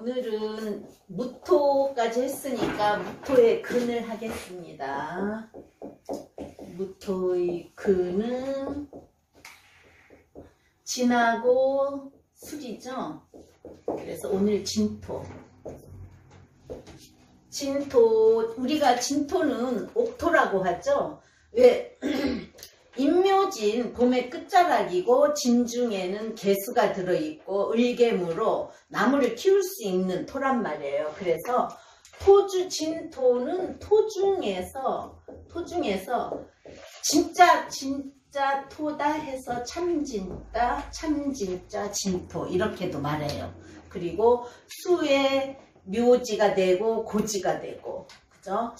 오늘은 무토까지 했으니까 무토의 근을 하겠습니다. 무토의 근은 진하고 술이죠. 그래서 오늘 진토. 진토, 우리가 진토는 옥토라고 하죠. 왜? 임묘진, 봄의 끝자락이고 진중에는 개수가 들어있고 을개무로 나무를 키울 수 있는 토란 말이에요. 그래서 진토는 토중에서 진짜 토다 해서 참진짜 진토 이렇게도 말해요. 그리고 수의 묘지가 되고 고지가 되고, 그죠?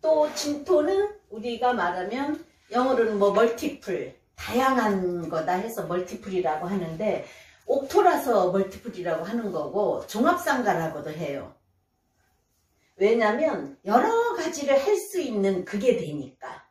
또 진토는 우리가 말하면 영어로는 뭐 멀티플, 다양한 거다 해서 멀티플이라고 하는데, 옥토라서 멀티플이라고 하는 거고 종합상가라고도 해요. 왜냐면 여러 가지를 할 수 있는 그게 되니까.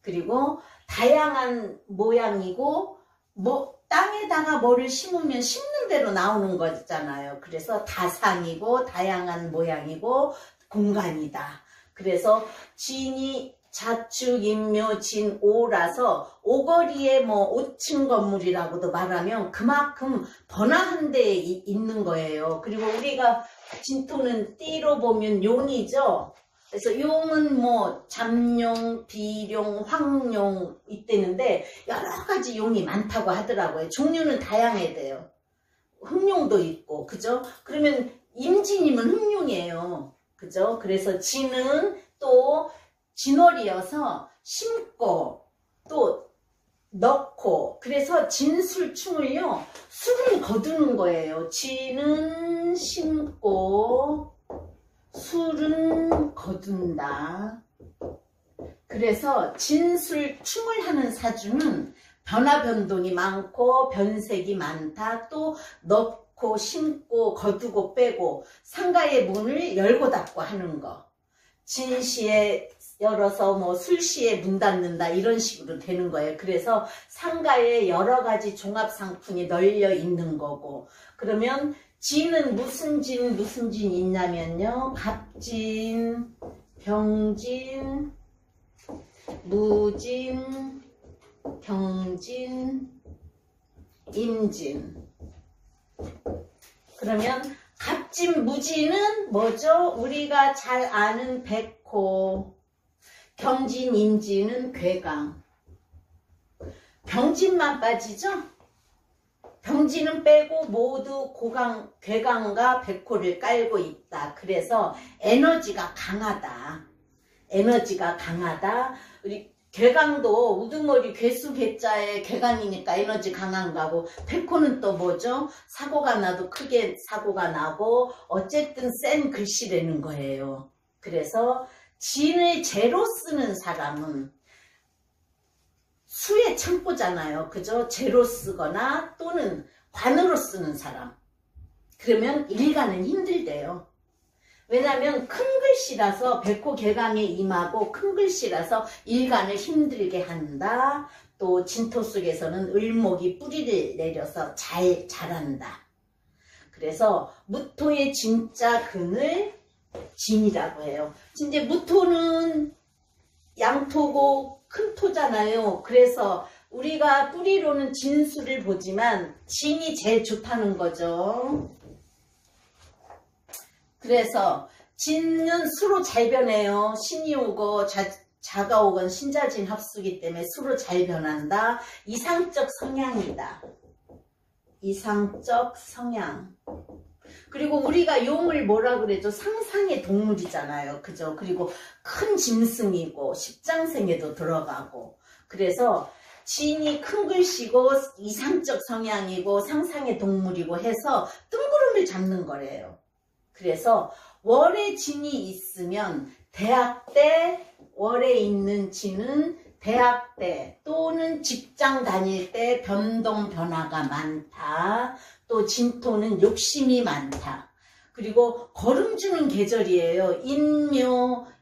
그리고 다양한 모양이고, 뭐 땅에다가 뭐를 심으면 심는 대로 나오는 거잖아요. 그래서 다상이고 다양한 모양이고 공간이다. 그래서 진이 자축, 인묘, 진, 오라서 오거리에 뭐 5층 건물이라고도 말하면 그만큼 번화한 데에 있는 거예요. 그리고 우리가 진토는 띠로 보면 용이죠. 그래서 용은 뭐 잠용, 비룡, 황용 있대는데 여러 가지 용이 많다고 하더라고요. 종류는 다양해요. 흑룡도 있고, 그죠? 그러면 임진이면 흑룡이에요. 그죠? 그래서 진은 또 진월이어서 심고 또 넣고, 그래서 진술충을요, 술을 거두는 거예요. 진은 심고 술은 거둔다. 그래서 진술충을 하는 사주는 변화변동이 많고 변색이 많다. 또 넣고 심고 거두고 빼고 상가의 문을 열고 닫고 하는 거. 진시에 열어서 뭐 술시에 문 닫는다 이런 식으로 되는 거예요. 그래서 상가에 여러 가지 종합상품이 널려 있는 거고, 그러면 진은 무슨 진 있냐면요, 갑진, 병진, 무진, 병진, 임진. 그러면 갑진, 무진은 뭐죠? 우리가 잘 아는 백호. 경진, 임진은 괴강. 병진만 빠지죠? 병진은 빼고 모두 괴강과 백호를 깔고 있다. 그래서 에너지가 강하다. 에너지가 강하다. 우리 괴강도 우두머리 괴수 괴자에 괴강이니까 에너지 강한 거고, 백호는 또 뭐죠? 사고가 나도 크게 사고가 나고 어쨌든 센 글씨라는 거예요. 그래서 진을 재로 쓰는 사람은 수의 창고잖아요. 그죠? 재로 쓰거나 또는 관으로 쓰는 사람. 그러면 일가는 힘들대요. 왜냐하면 큰 글씨라서 백호 개강에 임하고 큰 글씨라서 일간을 힘들게 한다. 또 진토 속에서는 을목이 뿌리를 내려서 잘 자란다. 그래서 무토의 진짜 근을 진이라고 해요. 이제 무토는 양토고 큰 토잖아요. 그래서 우리가 뿌리로는 진수를 보지만 진이 제일 좋다는 거죠. 그래서 진은 수로 잘 변해요. 신이 오고 자가 오건 신자진 합수기 때문에 수로 잘 변한다. 이상적 성향이다. 이상적 성향. 그리고 우리가 용을 뭐라 그래도 상상의 동물이잖아요. 그죠? 그리고 큰 짐승이고 십장생에도 들어가고, 그래서 진이 큰 글씨고 이상적 성향이고 상상의 동물이고 해서 뜬구름을 잡는 거래요. 그래서 월에 진이 있으면 대학 때, 월에 있는 진은 대학 때 또는 직장 다닐 때 변동 변화가 많다. 또 진토는 욕심이 많다. 그리고 거름 주는 계절이에요.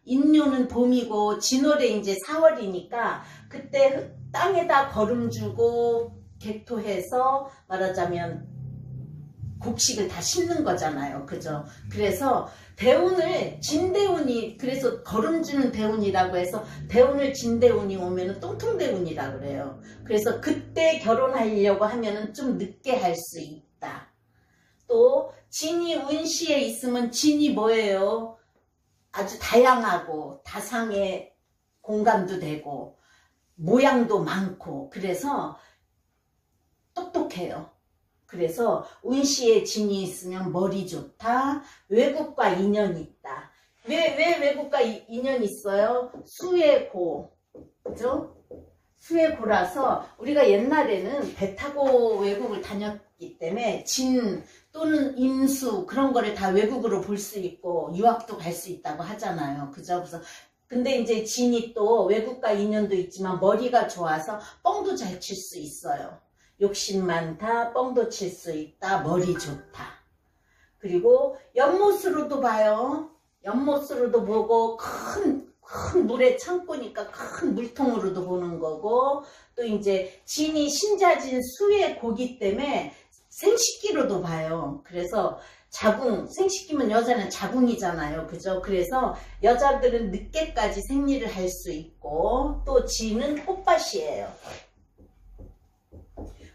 인묘는 봄이고 진월에 이제 4월이니까 그때 땅에다 거름 주고 개토해서 말하자면 곡식을 다 심는 거잖아요. 그죠? 그래서 대운을 진대운이, 그래서 걸음주는 대운이라고 해서 대운을 진대운이 오면은 똥통대운이라 그래요. 그래서 그때 결혼하려고 하면은 좀 늦게 할 수 있다. 또 진이 운시에 있으면 진이 뭐예요? 아주 다양하고 다상의 공감도 되고 모양도 많고 그래서 똑똑해요. 그래서 운시에 진이 있으면 머리 좋다. 외국과 인연 있다. 왜 외국과 인연 있어요? 수의 고. 그죠? 수의 고라서 우리가 옛날에는 배 타고 외국을 다녔기 때문에 진 또는 임수 그런 거를 다 외국으로 볼 수 있고 유학도 갈 수 있다고 하잖아요. 그죠? 그래서 근데 이제 진이 또 외국과 인연도 있지만 머리가 좋아서 뻥도 잘 칠 수 있어요. 욕심 많다, 뻥도 칠 수 있다, 머리 좋다. 그리고 연못으로도 봐요. 연못으로도 보고 큰 물의 창고니까 큰 물통으로도 보는 거고 또 이제 진이 신자진 수의 고기 때문에 생식기로도 봐요. 그래서 자궁, 생식기면 여자는 자궁이잖아요. 그죠? 그래서 여자들은 늦게까지 생리를 할 수 있고 또 진은 꽃밭이에요.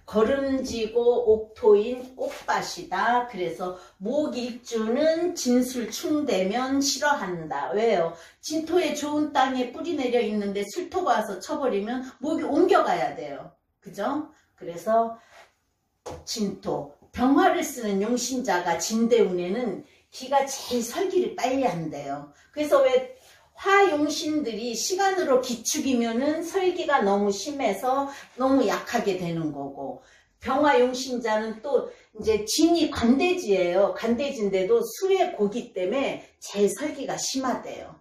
걸음지고 옥토인 꽃밭이다. 그래서 목일주는 진술충되면 싫어한다. 왜요? 진토에 좋은 땅에 뿌리 내려 있는데 술토가 와서 쳐버리면 목이 옮겨가야 돼요. 그죠? 그래서 진토. 병화를 쓰는 용신자가 진대운에는 기가 제일 설기를 빨리 한대요. 그래서 왜 화용신들이 시간으로 기축이면은 설기가 너무 심해서 너무 약하게 되는 거고 병화용신자는 또 이제 진이 관대지예요. 관대지인데도 수의 고기 때문에 제일 설기가 심하대요.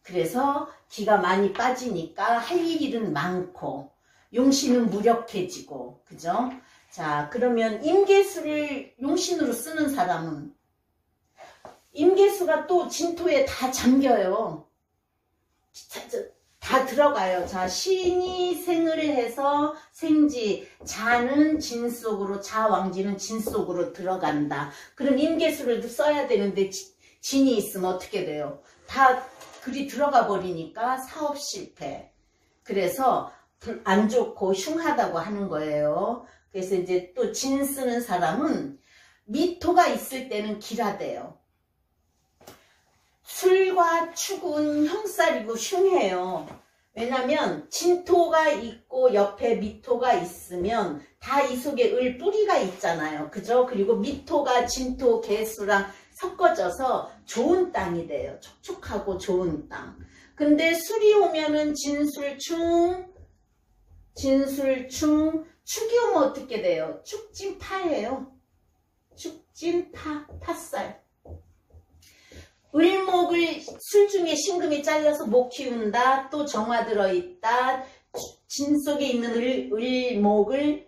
그래서 기가 많이 빠지니까 할 일은 많고 용신은 무력해지고 그죠? 자 그러면 임계수를 용신으로 쓰는 사람은 임계수가 또 진토에 다 잠겨요. 다 들어가요. 자, 신이 생을 해서 생지, 자는 진 속으로, 자왕지는 진 속으로 들어간다. 그럼 임계수를 써야 되는데 진이 있으면 어떻게 돼요? 다 글이 들어가 버리니까 사업 실패. 그래서 안 좋고 흉하다고 하는 거예요. 그래서 이제 또 진 쓰는 사람은 미토가 있을 때는 기라대요. 술과 축은 형살이고 흉해요. 왜냐면 진토가 있고 옆에 미토가 있으면 다 이 속에 을 뿌리가 있잖아요. 그죠? 그리고 미토가 진토 개수랑 섞어져서 좋은 땅이 돼요. 촉촉하고 좋은 땅. 근데 술이 오면은 진술충, 축이 오면 어떻게 돼요? 축진파예요. 축진파, 팥살. 을목을 술 중에 신금이 잘려서 못 키운다. 또 정화 들어있다. 진 속에 있는 을목을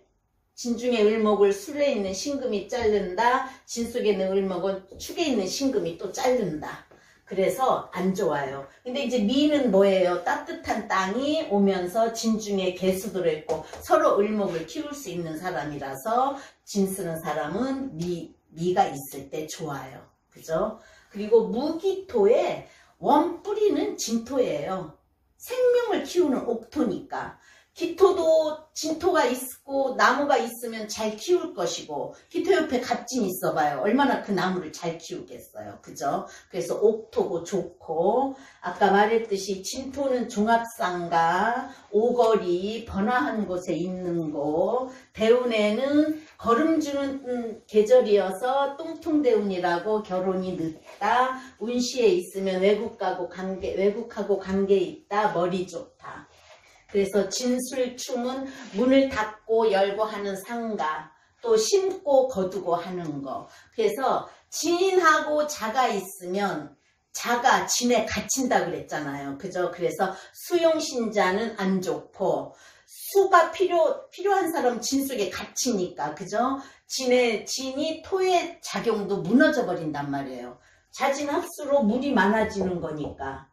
진 중에 을목을 술에 있는 신금이 자른다. 진 속에 있는 을목은 축에 있는 신금이 또 자른다. 그래서 안 좋아요. 근데 이제 미는 뭐예요? 따뜻한 땅이 오면서 진 중에 개수 들어있고 서로 을목을 키울 수 있는 사람이라서 진 쓰는 사람은 미가 있을 때 좋아요. 그죠? 그리고 무기토에 원뿌리는 진토예요. 생명을 키우는 옥토니까. 기토도 진토가 있고 나무가 있으면 잘 키울 것이고 기토 옆에 갑진 있어봐요. 얼마나 그 나무를 잘 키우겠어요. 그죠? 그래서 옥토고 좋고 아까 말했듯이 진토는 종합상가, 오거리, 번화한 곳에 있는 곳 대운에는 걸음주는 계절이어서 똥통대운이라고 결혼이 늦다. 운시에 있으면 외국하고 관계 있다. 머리 좋다. 그래서 진술충은 문을 닫고 열고 하는 상가, 또 심고 거두고 하는 거. 그래서 진하고 자가 있으면 자가 진에 갇힌다 그랬잖아요. 그죠? 그래서 수용신자는 안 좋고 수가 필요한 사람 진 속에 갇히니까 그죠? 진이 토의 작용도 무너져 버린단 말이에요. 자진합수로 물이 많아지는 거니까.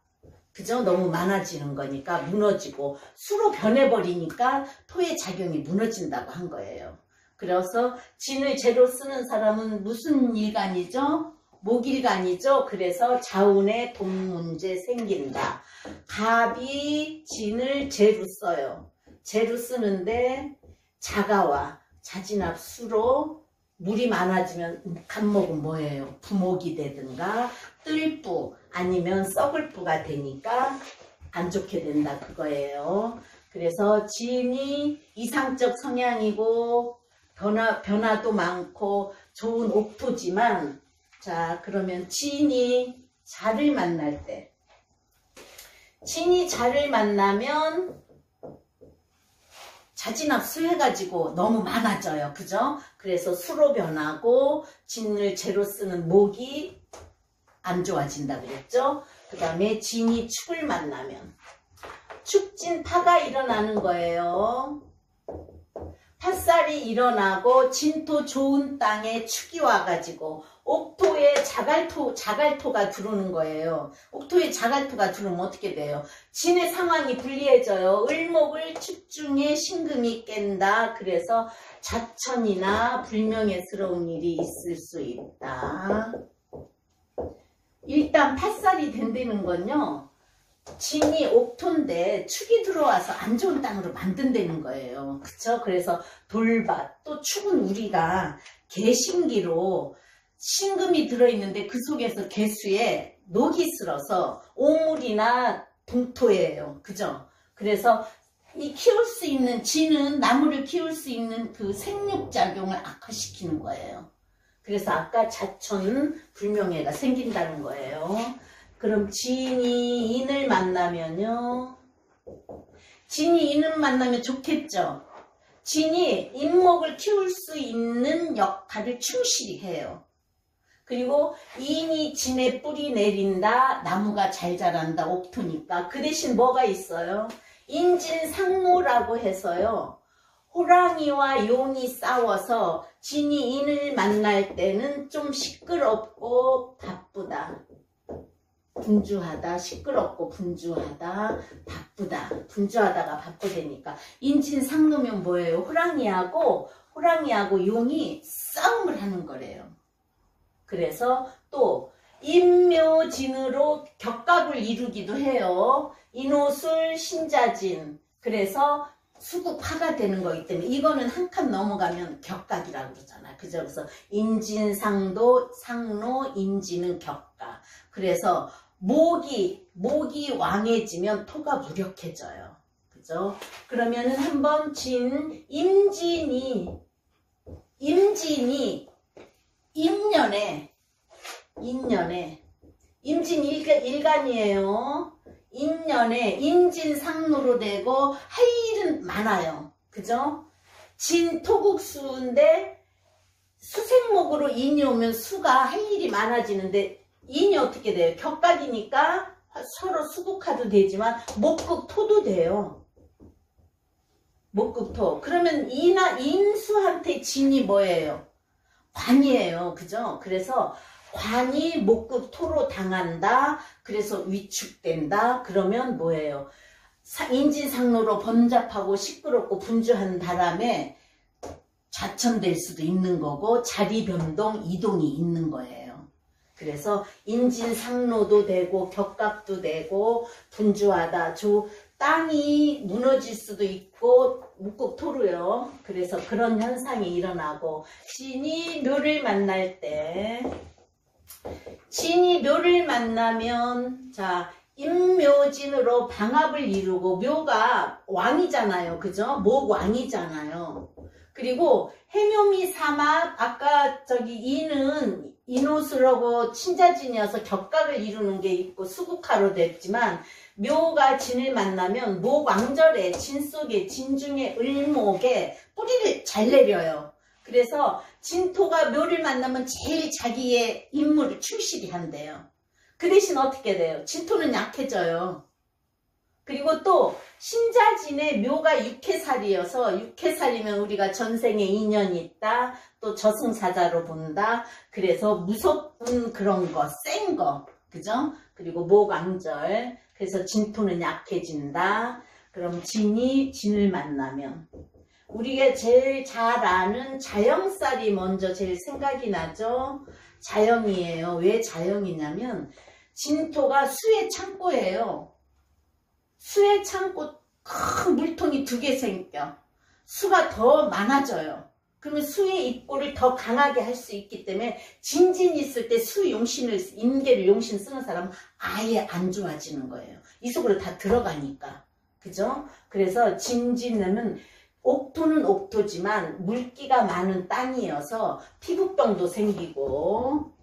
그죠? 너무 많아지는 거니까 무너지고 수로 변해버리니까 토의 작용이 무너진다고 한 거예요. 그래서 진을 재로 쓰는 사람은 무슨 일간이죠? 목일간이죠. 그래서 자운에 돈 문제 생긴다. 갑이 진을 재로 써요. 재로 쓰는데 자가와 자진합 수로 물이 많아지면 갑목은 뭐예요? 부목이 되든가 뜰부 아니면 썩을 부가 되니까 안 좋게 된다 그거예요. 그래서 진이 이상적 성향이고 변화도 많고 좋은 옥토지만, 자 그러면 진이 자를 만날 때, 진이 자를 만나면 자진합 수해가지고 너무 많아져요. 그죠? 그래서 수로 변하고 진을 재로 쓰는 목이 안 좋아진다 그랬죠? 그 다음에 진이 축을 만나면 축진파가 일어나는 거예요. 팥살이 일어나고 진토 좋은 땅에 축이 와가지고 옥토에 자갈토가 들어오는 거예요. 옥토에 자갈토가 들어오면 어떻게 돼요? 진의 상황이 불리해져요. 을목을 축중에 신금이 깬다. 그래서 자천이나 불명예스러운 일이 있을 수 있다. 일단 팥살이 된다는 건요, 진이 옥토인데 축이 들어와서 안 좋은 땅으로 만든다는 거예요. 그쵸? 그래서 돌밭, 또 축은 우리가 개신기로 신금이 들어있는데 그 속에서 개수에 녹이 슬어서 오물이나 동토예요. 그죠? 그래서 이 키울 수 있는 진은 나무를 키울 수 있는 그 생육작용을 악화시키는 거예요. 그래서 아까 자천 불명예가 생긴다는 거예요. 그럼 진이 인을 만나면요, 진이 인을 만나면 좋겠죠. 진이 인목을 키울 수 있는 역할을 충실히 해요. 그리고 인이 진에 뿌리 내린다. 나무가 잘 자란다. 옥토니까. 그 대신 뭐가 있어요? 인진상노라고 해서요, 호랑이와 용이 싸워서 진이 인을 만날 때는 좀 시끄럽고 바쁘다. 분주하다, 시끄럽고 분주하다, 바쁘다. 분주하다가 바쁘다니까. 인진상노면 뭐예요? 호랑이하고 용이 싸움을 하는 거래요. 그래서 또 인묘진으로 격각을 이루기도 해요. 인호술, 신자진. 그래서 수국화가 되는 거기 때문에 이거는 한 칸 넘어가면 격각이라고 그러잖아요. 그죠? 그래서 인진상도, 상노, 인진은 격각. 그래서 목이 왕해지면 토가 무력해져요. 그죠? 그러면은 한번 임진이 임진 일간이에요. 인년에 인진상노로 되고 할 일은 많아요. 그죠? 진 토국수인데 수생목으로 인이 오면 수가 할 일이 많아지는데 인이 어떻게 돼요? 격각이니까 서로 수국화도 되지만 목극토도 돼요. 목극토. 그러면 인수한테 진이 뭐예요? 관이에요. 그죠? 그래서 관이 목극토로 당한다. 그래서 위축된다. 그러면 뭐예요? 인진상노로 번잡하고 시끄럽고 분주한 바람에 좌천될 수도 있는 거고 자리 변동, 이동이 있는 거예요. 그래서 인진상노도 되고 격각도 되고 분주하다. 땅이 무너질 수도 있고 목극토로요. 그래서 그런 현상이 일어나고, 진이 묘를 만날 때, 진이 묘를 만나면, 자, 임묘진으로 방합을 이루고, 묘가 왕이잖아요. 그죠? 목왕이잖아요. 그리고 해묘미 삼합, 아까 저기 인은 인호수라고 친자진이어서 격각을 이루는 게 있고 수국화로 됐지만, 묘가 진을 만나면 목왕절에 진 속에 진중에 을목에 뿌리를 잘 내려요. 그래서 진토가 묘를 만나면 제일 자기의 임무를 충실히 한대요. 그 대신 어떻게 돼요? 진토는 약해져요. 그리고 또 신자진의 묘가 육해살이어서, 육해살이면 우리가 전생에 인연이 있다, 또 저승사자로 본다. 그래서 무섭은 그런 거, 센 거, 그죠? 그리고 목왕절. 그래서 진토는 약해진다. 그럼 진이 진을 만나면 우리가 제일 잘 아는 자영살이 먼저 제일 생각이 나죠. 자영이에요. 왜 자영이냐면 진토가 수의 창고예요. 수의 창고 큰 물통이 2개 생겨. 수가 더 많아져요. 그러면 수의 입고를 더 강하게 할 수 있기 때문에 진진이 있을 때 수 용신을, 인계를 용신 쓰는 사람은 아예 안 좋아지는 거예요. 이 속으로 다 들어가니까. 그죠? 그래서 진진은 옥토는 옥토지만 물기가 많은 땅이어서 피부병도 생기고,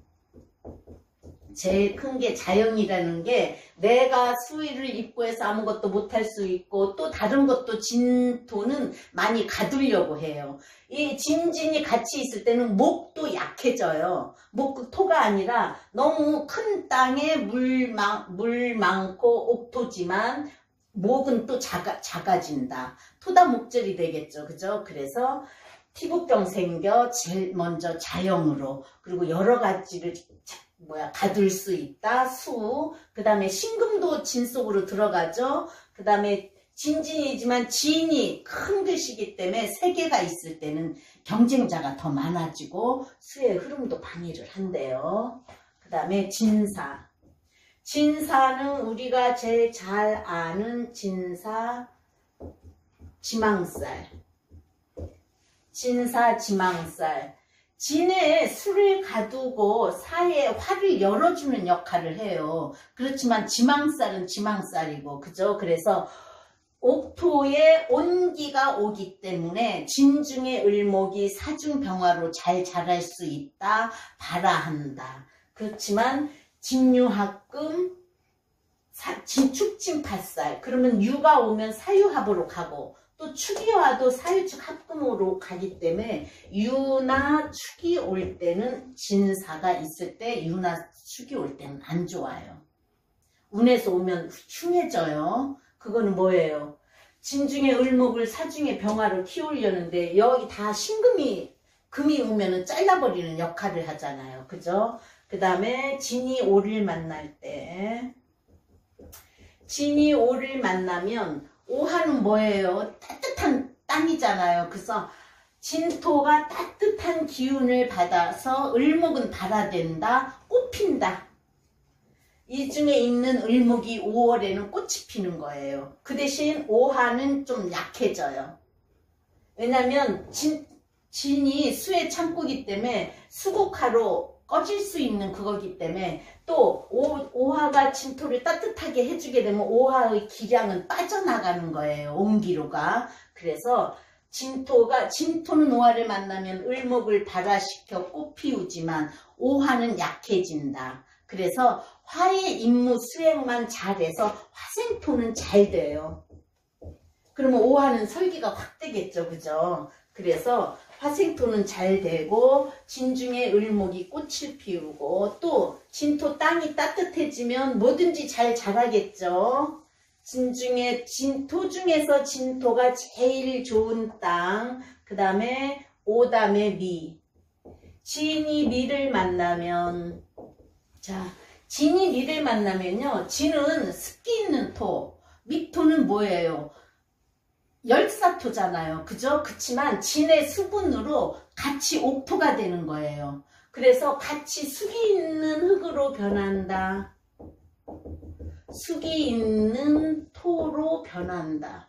제일 큰 게 자영이라는 게 내가 수의를 입고해서 아무것도 못할 수 있고, 또 다른 것도 진토는 많이 가두려고 해요. 이 진진이 같이 있을 때는 목도 약해져요. 토가 아니라 너무 큰 땅에 물 많고 옥토지만 목은 또 작아진다. 토다 목절이 되겠죠. 그죠? 그래서 피부병 생겨 제일 먼저 자영으로, 그리고 여러 가지를 가둘 수 있다. 수. 그 다음에 신금도 진 속으로 들어가죠. 그 다음에 진진이지만 진이 큰 글씨이기 때문에 3개가 있을 때는 경쟁자가 더 많아지고 수의 흐름도 방해를 한대요. 그 다음에 진사. 진사는 우리가 제일 잘 아는 진사, 지망살. 진사, 지망살. 진에 수를 가두고 사에 화를 열어주는 역할을 해요. 그렇지만 지망살은 지망살이고, 그죠? 그래서 옥토에 온기가 오기 때문에 진중의 을목이 사중병화로 잘 자랄 수 있다. 발화한다. 그렇지만 진유합금, 진축진팔살. 그러면 유가 오면 사유합으로 가고, 또 축이 와도 사유축 합금으로 가기 때문에 유나 축이 올 때는 진사가 있을 때, 유나 축이 올 때는 안 좋아요. 운에서 오면 흉해져요. 그거는 뭐예요? 진중의 을목을 사중의 병화로 키우려는데 여기 다 금이 오면은 잘라버리는 역할을 하잖아요. 그죠? 그 다음에 진이 오를 만날 때, 진이 오를 만나면 오화는 뭐예요? 따뜻한 땅이잖아요. 그래서 진토가 따뜻한 기운을 받아서 을목은 발화된다, 꽃핀다. 이 중에 있는 을목이 5월에는 꽃이 피는 거예요. 그 대신 오화는 좀 약해져요. 왜냐면 진이 수의 창고이기 때문에 수국화로 꺼질 수 있는 그거기 때문에, 또 오화가 진토를 따뜻하게 해주게 되면 오화의 기량은 빠져나가는 거예요. 온기로가. 그래서 진토는 오화를 만나면 을목을 발화시켜 꽃 피우지만 오화는 약해진다. 그래서 화의 임무 수행만 잘해서 화생토는 잘 돼요. 그러면 오화는 설기가 확 되겠죠. 그죠? 그래서 화생토는 잘 되고 진중에 을목이 꽃을 피우고, 또 진토 땅이 따뜻해지면 뭐든지 잘 자라겠죠. 토 중에서 진토가 제일 좋은 땅. 그 다음에 오담의 미. 진이 미를 만나면, 진이 미를 만나면요. 진은 습기 있는 토, 미토는 뭐예요? 열사토잖아요. 그죠? 그치만 진의 수분으로 같이 옥토가 되는 거예요. 그래서 같이 숙이 있는 흙으로 변한다. 숙이 있는 토로 변한다.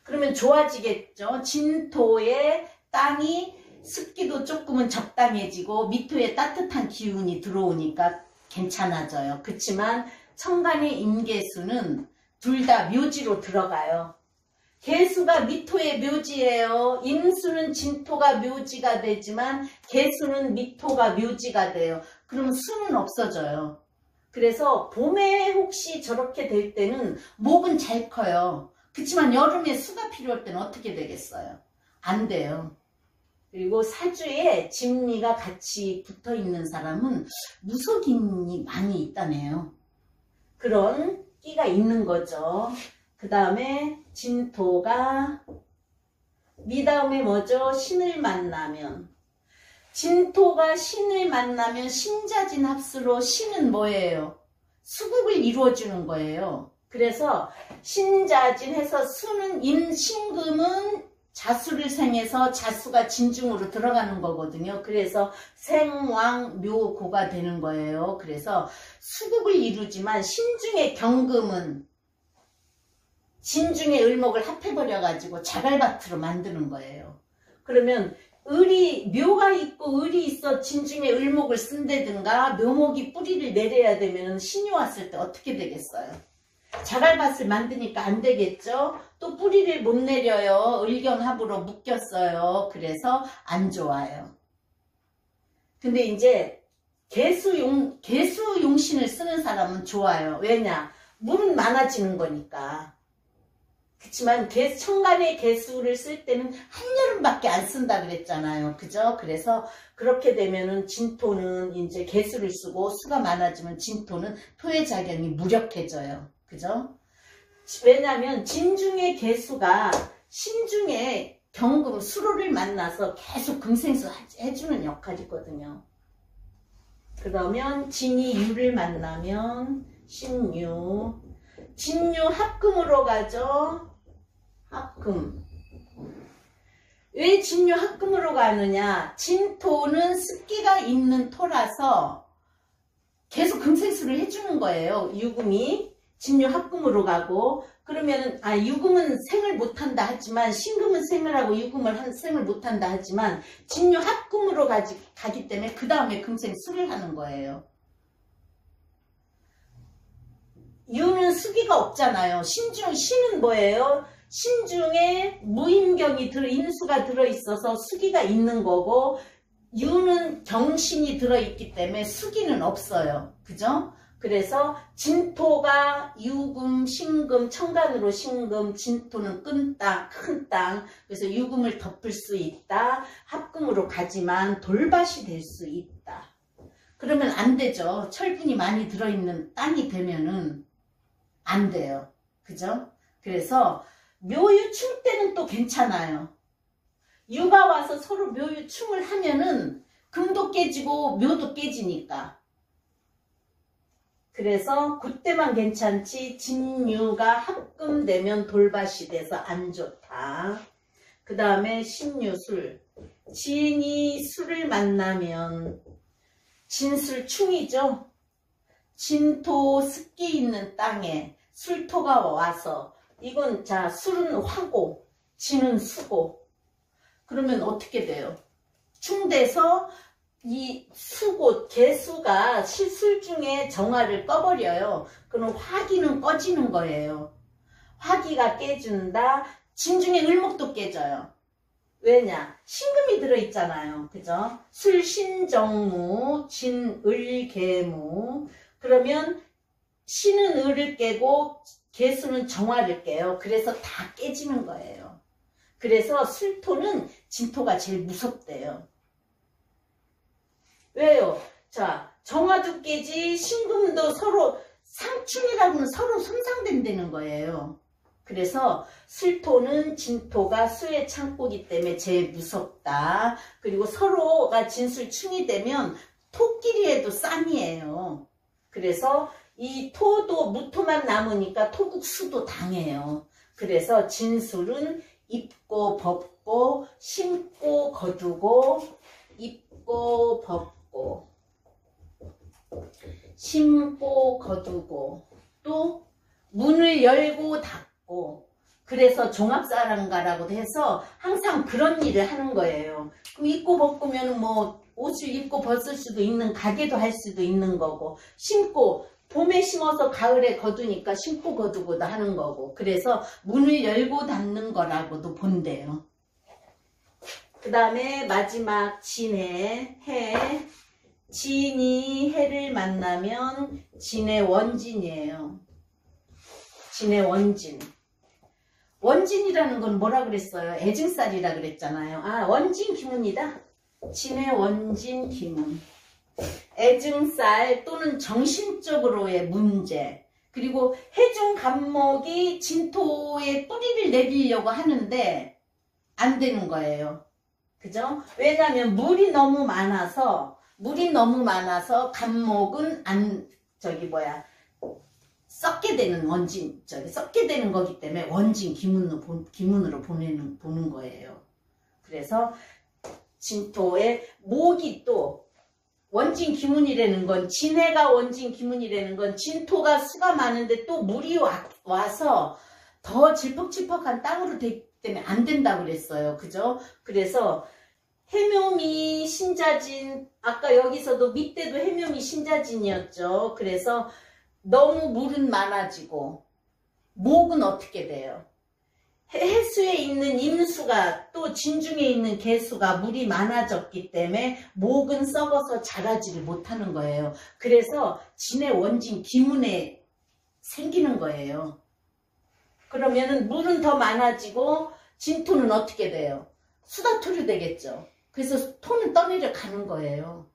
그러면 좋아지겠죠? 진토의 땅이 습기도 조금은 적당해지고 미토에 따뜻한 기운이 들어오니까 괜찮아져요. 그치만 천간의 임계수는 둘 다 묘지로 들어가요. 계수가 미토의 묘지예요. 임수는 진토가 묘지가 되지만 계수는 미토가 묘지가 돼요. 그럼 수는 없어져요. 그래서 봄에 혹시 저렇게 될 때는 목은 잘 커요. 그치만 여름에 수가 필요할 때는 어떻게 되겠어요? 안 돼요. 그리고 사주에 진미가 같이 붙어 있는 사람은 무속인이 많이 있다네요. 그런 끼가 있는 거죠. 그 다음에 진토가 미 다음에 뭐죠? 신을 만나면, 진토가 신을 만나면 신자진 합수로 신은 뭐예요? 수국을 이루어주는 거예요. 그래서 신자진해서 수는 임신금은 자수를 생해서 자수가 진중으로 들어가는 거거든요. 그래서 생왕묘고가 되는 거예요. 그래서 수국을 이루지만 신중의 경금은 진중의 을목을 합해버려가지고 자갈밭으로 만드는 거예요. 그러면 을이 묘가 있고 을이 있어 진중의 을목을 쓴다든가 묘목이 뿌리를 내려야 되면 신이 왔을 때 어떻게 되겠어요? 자갈밭을 만드니까 안 되겠죠? 또 뿌리를 못 내려요. 을견합으로 묶였어요. 그래서 안 좋아요. 근데 이제 개수용신을 쓰는 사람은 좋아요. 왜냐? 물은 많아지는 거니까. 그렇지만 천간의 개수를 쓸 때는 한여름밖에 안 쓴다 그랬잖아요. 그죠? 그래서 그렇게 되면은 진토는 이제 개수를 쓰고 수가 많아지면 진토는 토의 작용이 무력해져요. 그죠? 왜냐하면 진중의 개수가 신중의 경금 수로를 만나서 계속 금생수 해주는 역할이거든요. 그러면 진이 유를 만나면 신유, 진유 합금으로 가죠. 합금. 왜 진유 합금으로 가느냐? 진토는 습기가 있는 토라서 계속 금생수를 해주는 거예요. 유금이 진유 합금으로 가고, 그러면은 유금은 생을 못한다 하지만 신금은 생을 하고 유금을 생을 못한다 하지만 진유 합금으로 가기 때문에 그 다음에 금생수를 하는 거예요. 유는 수기가 없잖아요. 신은 뭐예요? 신중에 무임경이 인수가 들어있어서 수기가 있는 거고, 유는 경신이 들어있기 때문에 수기는 없어요. 그죠? 그래서 진토가 유금, 신금, 천간으로 신금, 진토는 큰 땅. 그래서 유금을 덮을 수 있다. 합금으로 가지만 돌밭이 될 수 있다. 그러면 안 되죠. 철분이 많이 들어있는 땅이 되면은 안 돼요. 그죠? 그래서 묘유충 때는 또 괜찮아요. 유가 와서 서로 묘유충을 하면은 금도 깨지고 묘도 깨지니까. 그래서 그때만 괜찮지 진유가 합금되면 돌밭이 돼서 안 좋다. 그 다음에 신유술. 진이 술을 만나면 진술충이죠. 진토 습기 있는 땅에 술토가 와서 이건 자 술은 화고 진은 수고. 그러면 어떻게 돼요? 충돼서 이 수고, 개수가 술 중에 정화를 꺼버려요. 그럼 화기는 꺼지는 거예요. 화기가 깨진다. 진중에 을목도 깨져요. 왜냐? 신금이 들어있잖아요. 그죠? 술, 신정무, 진, 을, 개무. 그러면 신은 을을 깨고 개수는 정화를 깨요. 그래서 다 깨지는 거예요. 그래서 술토는 진토가 제일 무섭대요. 왜요? 자, 정화도 깨지, 신금도 서로 상충이라고는 서로 손상된다는 거예요. 그래서 술토는 진토가 수의 창고기 때문에 제일 무섭다. 그리고 서로가 진술충이 되면 토끼리에도 쌈이에요. 그래서 이 토도 무토만 남으니까 토국수도 당해요. 그래서 진술은 입고 벗고 심고 거두고 입고 벗고 심고 거두고 또 문을 열고 닫고. 그래서 종합사랑가라고 해서 항상 그런 일을 하는 거예요. 그럼 입고 벗고면 뭐 옷을 입고 벗을 수도 있는 가게도 할 수도 있는 거고, 심고 봄에 심어서 가을에 거두니까 심고 거두고도 하는 거고. 그래서 문을 열고 닫는 거라고도 본대요. 그 다음에 마지막 진해, 해. 진이 해를 만나면 진의 원진이에요. 진의 원진. 원진이라는 건 뭐라 그랬어요? 애증살이라 그랬잖아요. 원진 기문이다. 진의 원진 기문. 애증살 또는 정신적으로의 문제. 그리고 해중 간목이 진토에 뿌리를 내리려고 하는데 안 되는 거예요. 그죠? 왜냐하면 물이 너무 많아서 간목은 썩게 되는 썩게 되는 거기 때문에 원진 기문으로 보는 거예요. 그래서 진토의 목이 또 원진 기문이라는 건, 진해가 원진 기문이라는 건 진토가 수가 많은데 또 물이 와서 더 질퍽질퍽한 땅으로 되기 때문에 안 된다고 그랬어요. 그죠? 그래서 해묘미 신자진, 아까 여기서도 밑에도 해묘미 신자진이었죠. 그래서 너무 물은 많아지고 목은 어떻게 돼요? 해수에 있는 임수가 또 진중에 있는 개수가 물이 많아졌기 때문에 목은 썩어서 자라지를 못하는 거예요. 그래서 진의 원진 기문에 생기는 거예요. 그러면은 물은 더 많아지고 진토는 어떻게 돼요? 수다토류 되겠죠. 그래서 토는 떠내려 가는 거예요.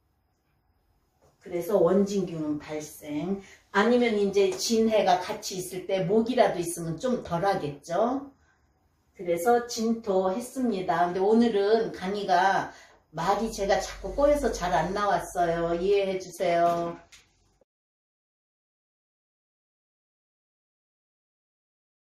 그래서 원진기문 발생. 아니면 이제 진해가 같이 있을 때 목이라도 있으면 좀 덜 하겠죠. 그래서 진토 했습니다. 근데 오늘은 강의가 말이 제가 자꾸 꼬여서 잘 안 나왔어요. 이해해 주세요.